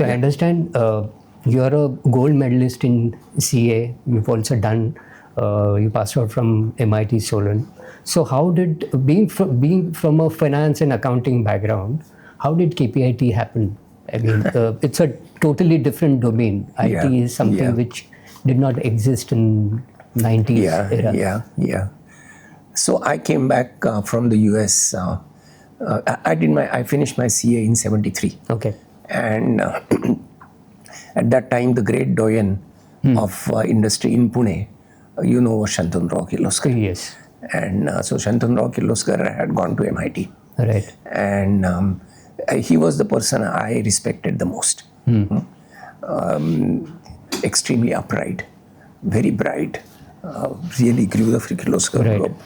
So I understand you're a gold medalist in CA. You've also done, you passed out from MIT Solon. So how did, being from a finance and accounting background, how did KPIT happen? I mean, it's a totally different domain. IT is something which did not exist in 90s era. So I came back from the US. I finished my CA in 73. Okay. And at that time, the great doyen of industry in Pune, you know Shantanurao Kirloskar. Yes. And so Shantanurao Kirloskar had gone to MIT. Right. And he was the person I respected the most. Extremely upright, very bright, really grew the Kirloskar group.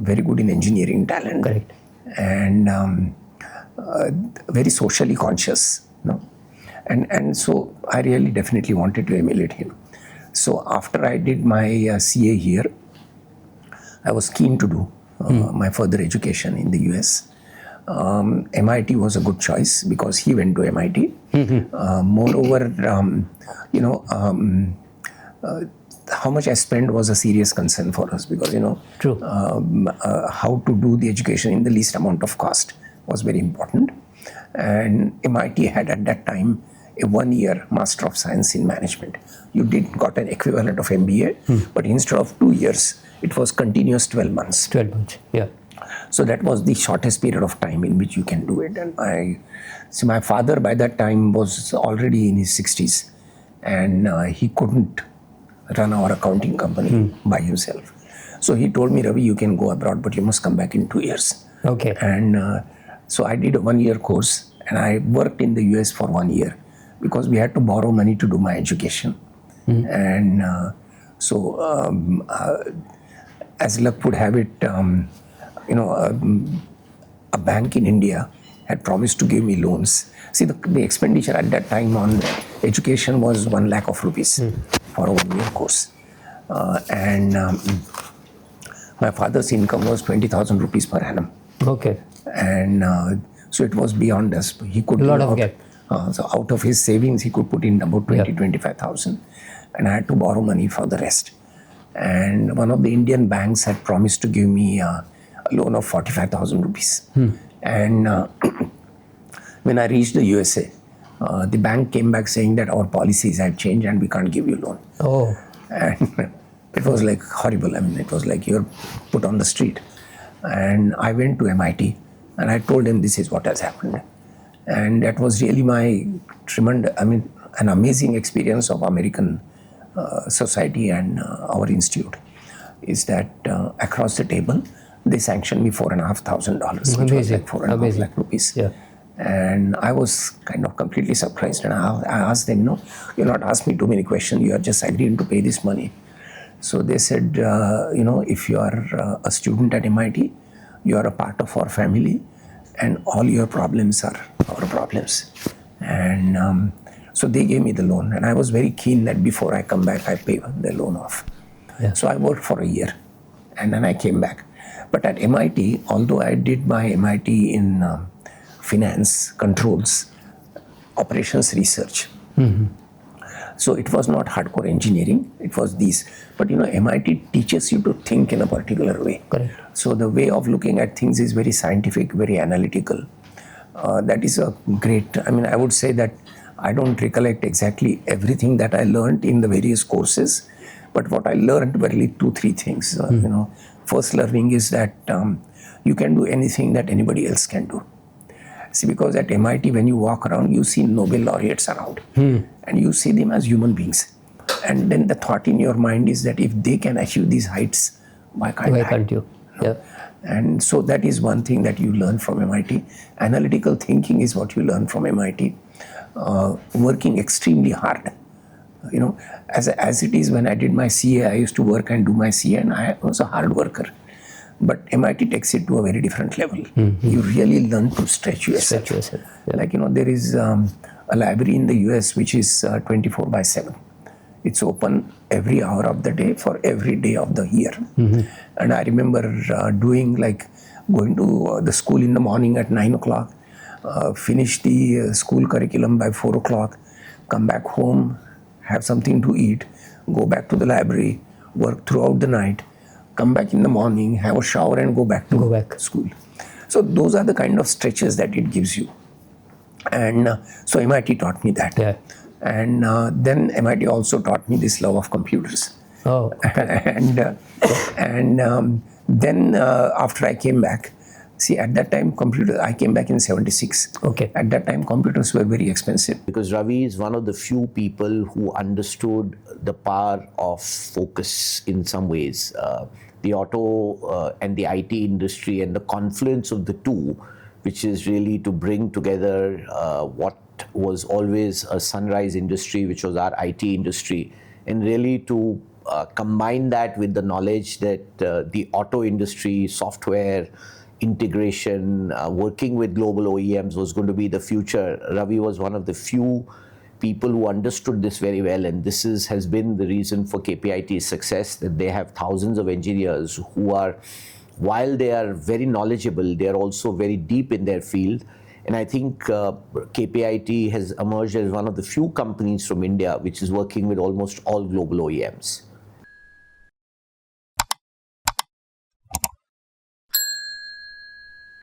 Very good in engineering talent. Correct. And very socially conscious. And so I really definitely wanted to emulate him. So after I did my CA here, I was keen to do my further education in the US. MIT was a good choice because he went to MIT. Moreover, how much I spent was a serious concern for us because, True. How to do the education in the least amount of cost was very important. And MIT had at that time a 1-year Master of Science in Management. You got an equivalent of MBA, but instead of 2 years, it was continuous 12 months. 12 months, yeah. So that was the shortest period of time in which you can do it. And my father by that time was already in his 60s, and he couldn't run our accounting company by himself. So he told me, Ravi, you can go abroad, but you must come back in 2 years. Okay. And so I did a 1-year course, and I worked in the US for 1 year because we had to borrow money to do my education. And as luck would have it, a bank in India had promised to give me loans. See, the expenditure at that time on education was 1 lakh of rupees for a 1-year course. And my father's income was 20,000 rupees per annum. Okay. And so it was beyond us. He could a lot of gap. So out of his savings, he could put in about 25,000. And I had to borrow money for the rest. And one of the Indian banks had promised to give me a loan of 45,000 rupees. And when I reached the USA, the bank came back saying that our policies have changed and we can't give you loan. Oh. And it was like horrible. I mean, it was like you're put on the street. And I went to MIT and I told them this is what has happened. And that was really my an amazing experience of American society and our institute is that across the table, they sanctioned me $4,500, which was like 4.5 lakh rupees. Yeah. And I was kind of completely surprised. And I asked them, you're not asking me too many questions. You are just agreeing to pay this money. So they said, if you are a student at MIT, you are a part of our family, and all your problems are our problems. And so they gave me the loan. And I was very keen that before I come back, I pay the loan off. Yeah. So I worked for a year, and then I came back. But at MIT, although I did my MIT in finance, controls, operations research. So it was not hardcore engineering, it was these. But MIT teaches you to think in a particular way. Correct. So the way of looking at things is very scientific, very analytical. That is a great, I would say that I don't recollect exactly everything that I learned in the various courses, but what I learned were really 2-3 things. First learning is that you can do anything that anybody else can do. See, because at MIT, when you walk around, you see Nobel laureates around, and you see them as human beings. And then the thought in your mind is that if they can achieve these heights, why can't you? Yeah. And so that is one thing that you learn from MIT. Analytical thinking is what you learn from MIT. Working extremely hard. As it is when I did my CA, I used to work and do my CA, and I was a hard worker. But MIT takes it to a very different level. You really learn to stretch yourself. Yeah. Like, there is a library in the US which is 24/7. It's open every hour of the day for every day of the year. And I remember going to the school in the morning at 9 o'clock, finish the school curriculum by 4 o'clock, come back home, have something to eat, go back to the library, work throughout the night, come back in the morning, have a shower, and go back to school. So those are the kind of stretches that it gives you. And so MIT taught me that. Yeah. And then MIT also taught me this love of computers. Oh. And then after I came back, see, at that time, I came back in 76. Okay. At that time, computers were very expensive. Because Ravi is one of the few people who understood the power of focus in some ways. The auto and the IT industry and the confluence of the two, which is really to bring together what was always a sunrise industry, which was our IT industry, and really to combine that with the knowledge that the auto industry, software, integration, working with global OEMs was going to be the future. Ravi was one of the few people who understood this very well, and this has been the reason for KPIT's success, that they have thousands of engineers who are, while they are very knowledgeable, they are also very deep in their field. And I think KPIT has emerged as one of the few companies from India which is working with almost all global OEMs.